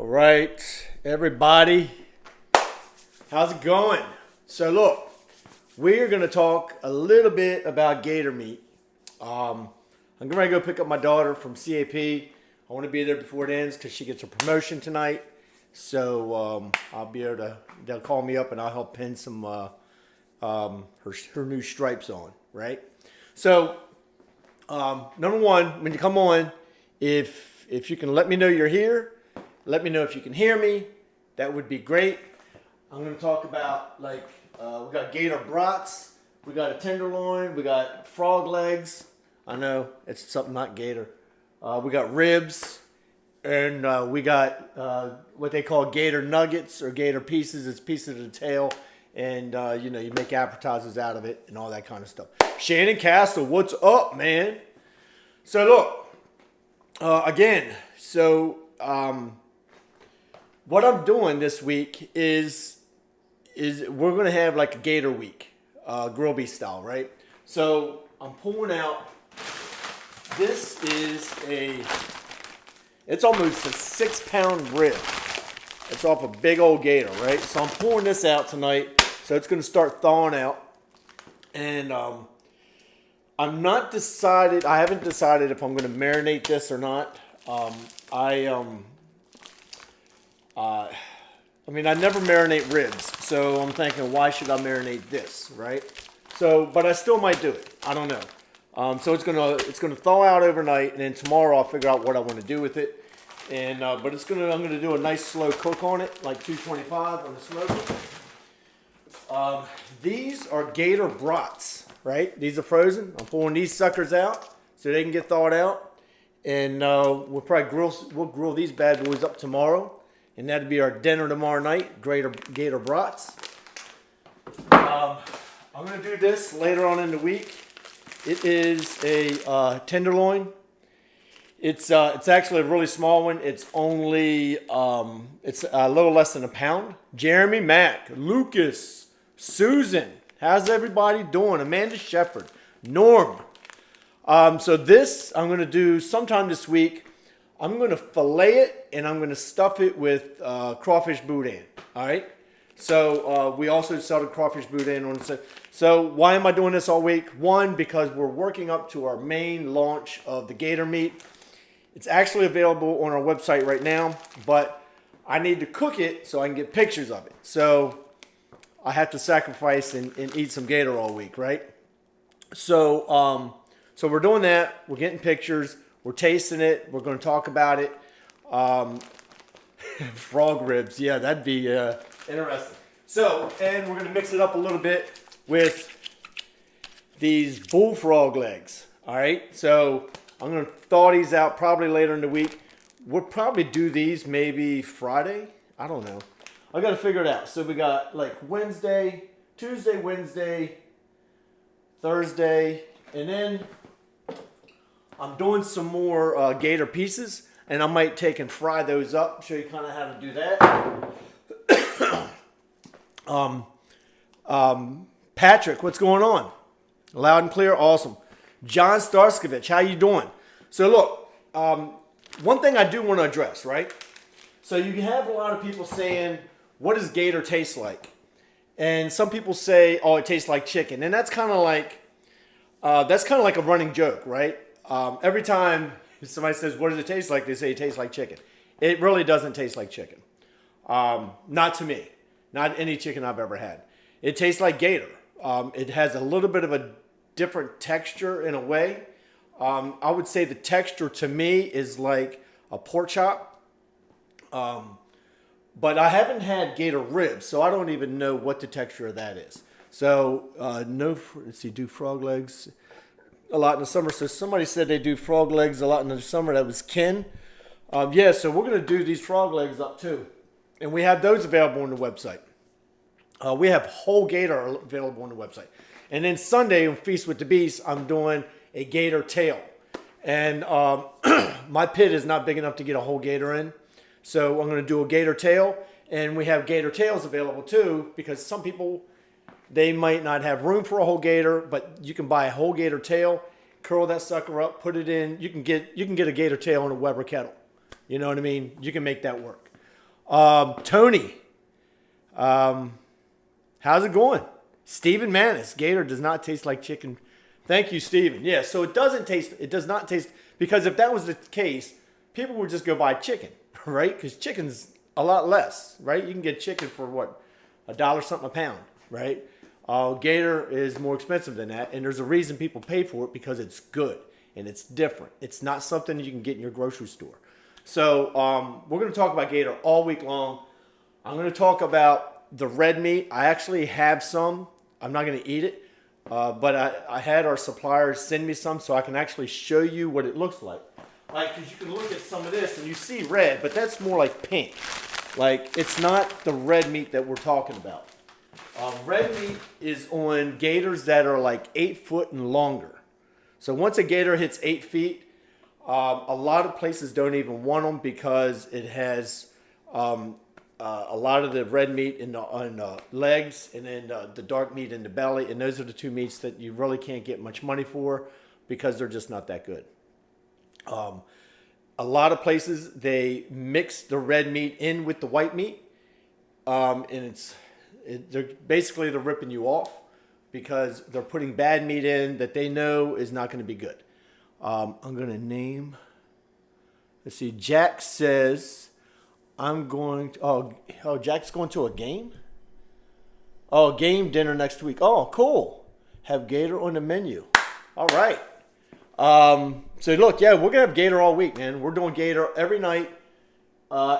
right, everybody, how's it going? So look, we're going to talk a little bit about gator meat. I'm going to go pick up my daughter from CAP. I want to be there before it ends because she gets her promotion tonight. So I'll be able to, they'll call me up and I'll help pin some her new stripes on, right? So number one, when you come on, if you can let me know you're here, let me know if you can hear me. That would be great. I'm going to talk about we got gator brats, we got a tenderloin, we got frog legs. I know it's something not gator. We got ribs, and we got what they call gator nuggets or gator pieces. It's pieces of the tail, and you make appetizers out of it and all that kind of stuff. Shannon Castle, what's up, man? So look, again, what I'm doing this week is we're going to have like a gator week, grill beef style, right? So I'm pulling out, this is it's almost a 6-pound rib. It's off a big old gator, right? So I'm pulling this out tonight. So it's going to start thawing out. And I haven't decided if I'm going to marinate this or not. I never marinate ribs, so I'm thinking, why should I marinate this, right? So, but I still might do it. I don't know. So it's gonna thaw out overnight, and then tomorrow I'll figure out what I want to do with it. And but I'm gonna do a nice slow cook on it, like 225 on the smoker. These are gator brats, right? These are frozen. I'm pulling these suckers out so they can get thawed out, and we'll grill these bad boys up tomorrow. And that'll be our dinner tomorrow night, gator brats. I'm going to do this later on in the week. It is a tenderloin. It's actually a really small one. It's only, it's a little less than a pound. Jeremy, Mac, Lucas, Susan, how's everybody doing? Amanda Shepard, Norm. So this I'm going to do sometime this week. I'm going to fillet it, and I'm going to stuff it with crawfish boudin. All right. So we also sell the crawfish boudin on the. So why am I doing this all week? One, because we're working up to our main launch of the gator meat. It's actually available on our website right now, but I need to cook it so I can get pictures of it. So I have to sacrifice and eat some gator all week, right? So so we're doing that. We're getting pictures. We're tasting it. We're going to talk about it. Frog ribs. Yeah, that'd be interesting. So, and we're going to mix it up a little bit with these bullfrog legs. All right. So I'm going to thaw these out probably later in the week. We'll probably do these maybe Friday. I don't know. I got to figure it out. So we got like Tuesday, Wednesday, Thursday, and then I'm doing some more gator pieces, and I might take and fry those up, show you kind of how to do that. Patrick, what's going on? Loud and clear, awesome. John Starskovich, how you doing? So look, one thing I do want to address, right? So you have a lot of people saying, what does gator taste like? And some people say, oh, it tastes like chicken. And that's kind of like a running joke, right? Every time somebody says, what does it taste like? They say it tastes like chicken. It really doesn't taste like chicken. Not to me. Not any chicken I've ever had. It tastes like gator. It has a little bit of a different texture in a way. I would say the texture to me is like a pork chop. But I haven't had gator ribs, so I don't even know what the texture of that is. So, let's see, do frog legs a lot in the summer. So somebody said they do frog legs a lot in the summer. That was Ken. Yeah, so we're going to do these frog legs up too. And we have those available on the website. We have whole gator available on the website. And then Sunday on Feast with the Beast, I'm doing a gator tail. And my pit is not big enough to get a whole gator in. So I'm going to do a gator tail. And we have gator tails available too, because some people, they might not have room for a whole gator, but you can buy a whole gator tail, curl that sucker up, put it in. You can get a gator tail in a Weber kettle. You know what I mean? You can make that work. Tony, how's it going? Stephen Manis, Gator does not taste like chicken. Thank you, Stephen. Yeah, so it does not taste, because if that was the case, people would just go buy chicken, right? Because chicken's a lot less, right? You can get chicken for what, $1 something a pound, right? Gator is more expensive than that, and there's a reason people pay for it, because it's good and it's different. It's not something you can get in your grocery store. So we're going to talk about Gator all week long. I'm going to talk about the red meat. I actually have some. I'm not going to eat it, but I had our suppliers send me some so I can actually show you what it looks like. Like, because you can look at some of this and you see red, but that's more like pink. Like, it's not the red meat that we're talking about. Red meat is on gators that are like 8 foot and longer. So once a gator hits 8 feet, a lot of places don't even want them, because it has a lot of the red meat on the legs, and then the dark meat in the belly. And those are the two meats that you really can't get much money for, because they're just not that good. A lot of places, they mix the red meat in with the white meat, and they're ripping you off, because they're putting bad meat in that they know is not going to be good. I'm going to name, let's see, Jack says, Jack's going to a game? Oh, game dinner next week. Oh, cool. Have Gator on the menu. All right. So look, yeah, we're going to have Gator all week, man. We're doing Gator every night,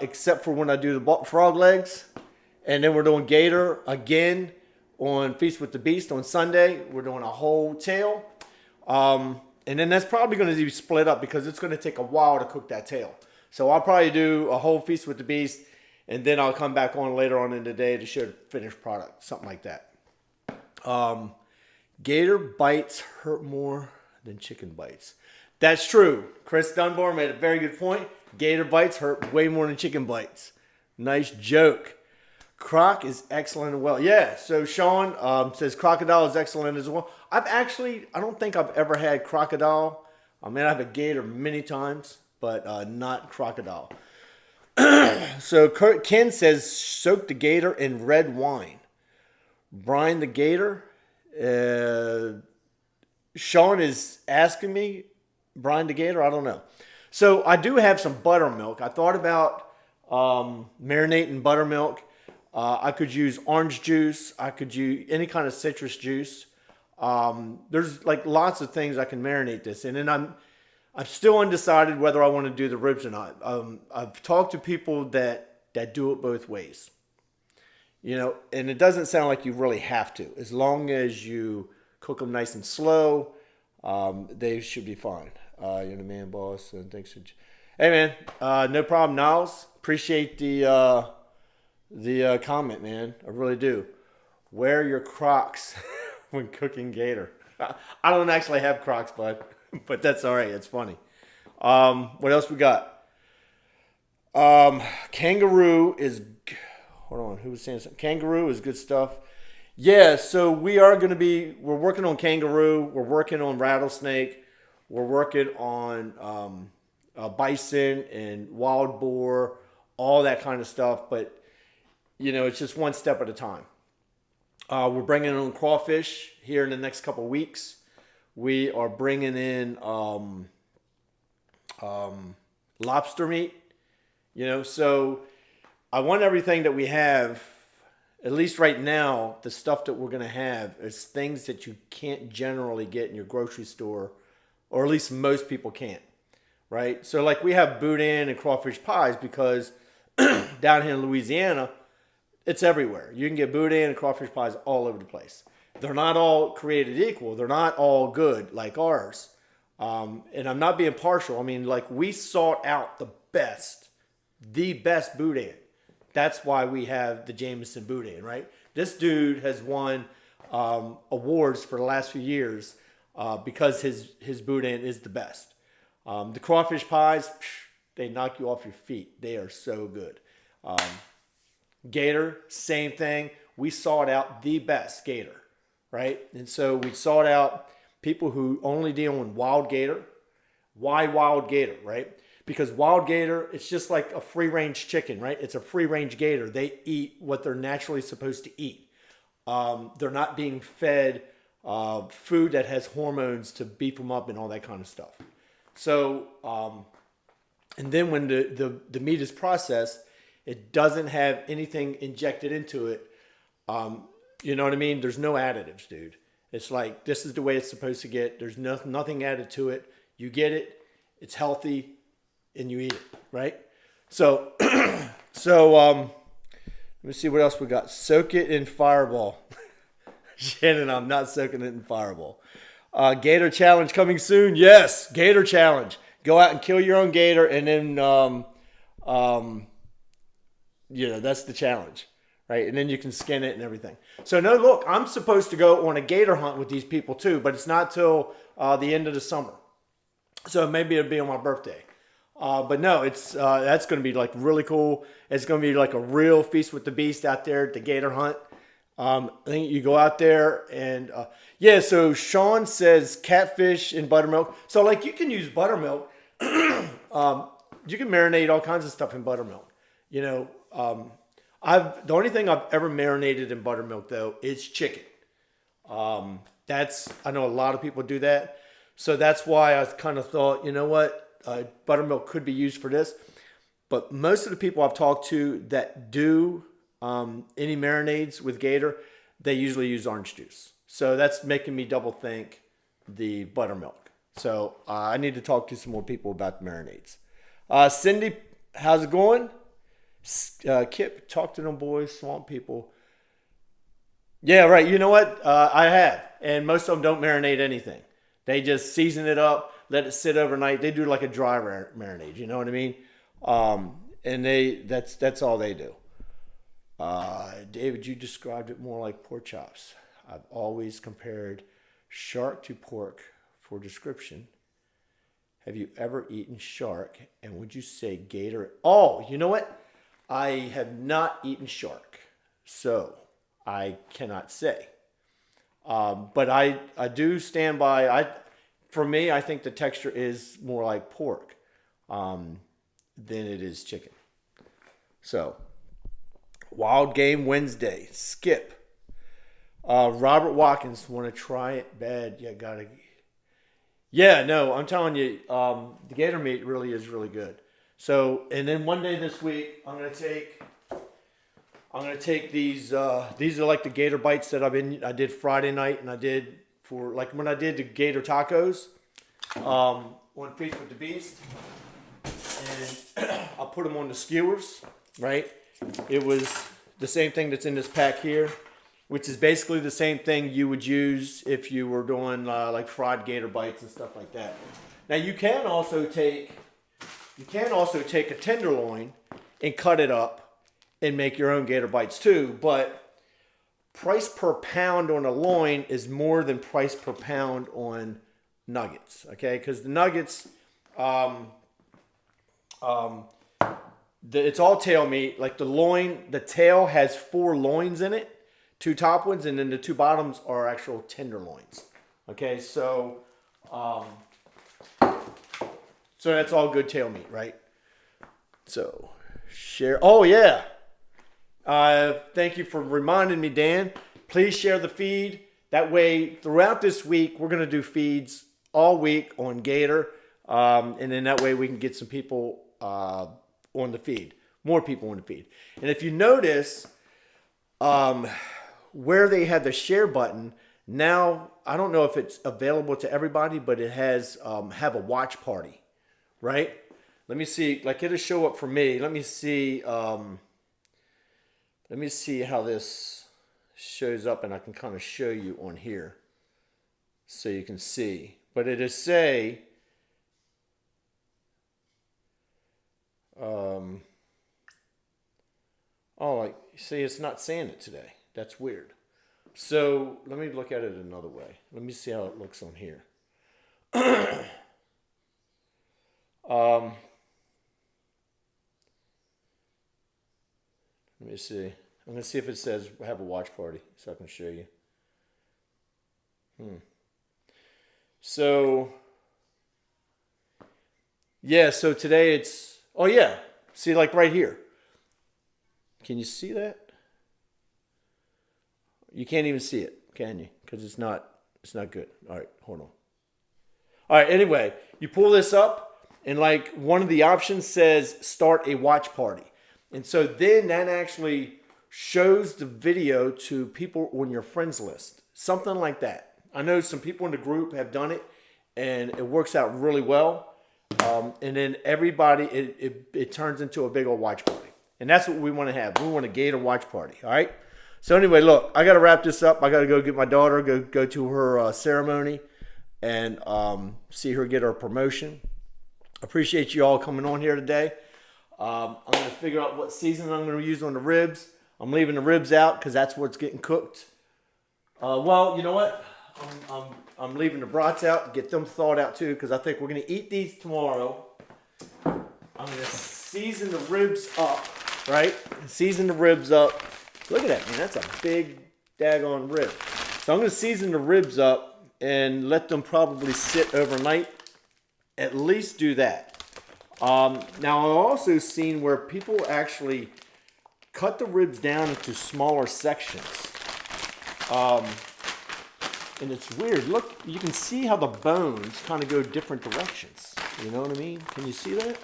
except for when I do the frog legs. And then we're doing Gator again on Feast with the Beast on Sunday. We're doing a whole tail. And then that's probably going to be split up, because it's going to take a while to cook that tail. So I'll probably do a whole Feast with the Beast, and then I'll come back on later on in the day to show the finished product, something like that. Gator bites hurt more than chicken bites. That's true. Chris Dunbar made a very good point. Gator bites hurt way more than chicken bites. Nice joke. Croc is excellent as well. Yeah, so Sean says crocodile is excellent as well. I don't think I've ever had crocodile. I mean, I've had Gator many times, but not crocodile. So Ken says soak the Gator in red wine. Brine the Gator. Sean is asking me, brine the Gator? I don't know. So I do have some buttermilk. I thought about marinating buttermilk. I could use orange juice. I could use any kind of citrus juice. There's like lots of things I can marinate this in. And I'm still undecided whether I want to do the ribs or not. I've talked to people that do it both ways. You know, and it doesn't sound like you really have to. As long as you cook them nice and slow, they should be fine. You're the man, boss. And thanks for... Hey, man. No problem, Niles. Appreciate the comment, man. I really do. Wear your Crocs when cooking Gator. I don't actually have Crocs, bud, but that's all right. It's funny. What else we got? Kangaroo is... Hold on. Who was saying something? Kangaroo is good stuff. Yeah, so we're working on kangaroo. We're working on rattlesnake. We're working on bison and wild boar, all that kind of stuff. But, you know, it's just one step at a time. We're bringing in crawfish here in the next couple of weeks. We are bringing in lobster meat, you know. So I want everything that we have, at least right now, the stuff that we're going to have is things that you can't generally get in your grocery store, or at least most people can't, right? So like we have boudin and crawfish pies because down here in Louisiana, it's everywhere. You can get boudin and crawfish pies all over the place. They're not all created equal. They're not all good like ours. And I'm not being partial. I mean, like we sought out the best boudin. That's why we have the Jameson boudin, right? This dude has won awards for the last few years because his boudin is the best. The crawfish pies, they knock you off your feet. They are so good. Gator, same thing. We sought out the best Gator, right? And so we sought out people who only deal in wild Gator. Why wild Gator, right? Because wild gator, it's just like a free range chicken, right? It's a free range gator. They eat what they're naturally supposed to eat. They're not being fed food that has hormones to beef them up and all that kind of stuff. So, and then when the meat is processed, it doesn't have anything injected into it. You know what I mean? There's no additives, dude. It's like, this is the way it's supposed to get. There's nothing added to it. You get it. It's healthy, and you eat it, right? So, let me see what else we got. Soak it in Fireball. Shannon, I'm not soaking it in Fireball. Gator challenge coming soon. Yes, Gator challenge. Go out and kill your own gator, and then, that's the challenge, right? And then you can skin it and everything. So, no, look, I'm supposed to go on a gator hunt with these people too, but it's not till the end of the summer. So maybe it'll be on my birthday. But no, it's that's going to be like really cool. It's going to be like a real feast with the beast out there at the gator hunt. I think you go out there and so Sean says catfish in buttermilk. So like you can use buttermilk. You can marinate all kinds of stuff in buttermilk. The only thing I've ever marinated in buttermilk though is chicken. I know a lot of people do that. So that's why I kind of thought, you know what, buttermilk could be used for this. But most of the people I've talked to that do any marinades with Gator, they usually use orange juice. So that's making me double think the buttermilk. So I need to talk to some more people about the marinades. Cindy, how's it going? Kip, talk to them boys, swamp people. Yeah, right. You know what? I have. And most of them don't marinate anything. They just season it up, let it sit overnight. They do like a dry marinade. You know what I mean? And that's all they do. David, you described it more like pork chops. I've always compared shark to pork for description. Have you ever eaten shark? And would you say gator? Oh, you know what? I have not eaten shark, so I cannot say. But I do stand by. For me, I think the texture is more like pork than it is chicken. So, Wild Game Wednesday. Skip. Robert Watkins, want to try it? Bad. Yeah, gotta. Yeah, no, I'm telling you, the gator meat really is really good. So, and then one day this week, I'm gonna take these. These are like the gator bites that I did Friday night, and I did for like when I did the gator tacos on Feast with the Beast, and I put them on the skewers. Right, it was the same thing that's in this pack here, which is basically the same thing you would use if you were doing like fried gator bites and stuff like that. Now you can also take a tenderloin and cut it up and make your own gator bites too, but price per pound on a loin is more than price per pound on nuggets, okay? Because the nuggets, it's all tail meat. Like the loin, the tail has 4 loins in it, 2 top ones, and then the 2 bottoms are actual tenderloins. Okay, so that's all good tail meat, right? So share. Oh yeah. Thank you for reminding me, Dan. Please share the feed. That way, throughout this week, we're gonna do feeds all week on Gator, and then that way we can get some people on the feed, more people on the feed. And if you notice, where they had the share button, now I don't know if it's available to everybody, but it has have a watch party, right? Let me see, like it'll show up for me. Let me see how this shows up, and I can kind of show you on here so you can see. But it'll say see, it's not saying it today. That's weird. So let me look at it another way. Let me see how it looks on here. Let me see. I'm gonna see if it says have a watch party, so I can show you. So Yeah, so today it's, oh yeah, see like right here. Can you see that? You can't even see it, can you? Because it's not good. All right, hold on. All right, anyway, you pull this up, and like one of the options says start a watch party. And so then that actually shows the video to people on your friends list. Something like that. I know some people in the group have done it, and it works out really well. And then everybody, it turns into a big old watch party. And that's what we want to have. We want a Gator watch party, all right? So anyway, look, I got to wrap this up. I got to go get my daughter, go to her ceremony, and see her get her promotion. Appreciate you all coming on here today. I'm going to figure out what seasoning I'm going to use on the ribs. I'm leaving the ribs out because that's what's getting cooked. Well, you know what? I'm leaving the brats out, get them thawed out too, because I think we're going to eat these tomorrow. I'm going to season the ribs up, right? Season the ribs up. Look at that, man. That's a big daggone rib. So I'm going to season the ribs up and let them probably sit overnight. At least do that. Now, I've also seen where people actually cut the ribs down into smaller sections. And it's weird. Look, you can see how the bones kind of go different directions. You know what I mean? Can you see that?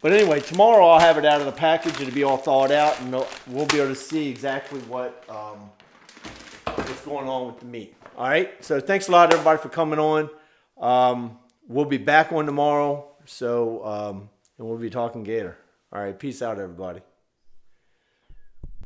But anyway, tomorrow I'll have it out of the package. It'll be all thawed out, and we'll be able to see exactly what's going on with the meat. All right? So thanks a lot, everybody, for coming on. We'll be back on tomorrow, so and we'll be talking Gator. All right, peace out, everybody.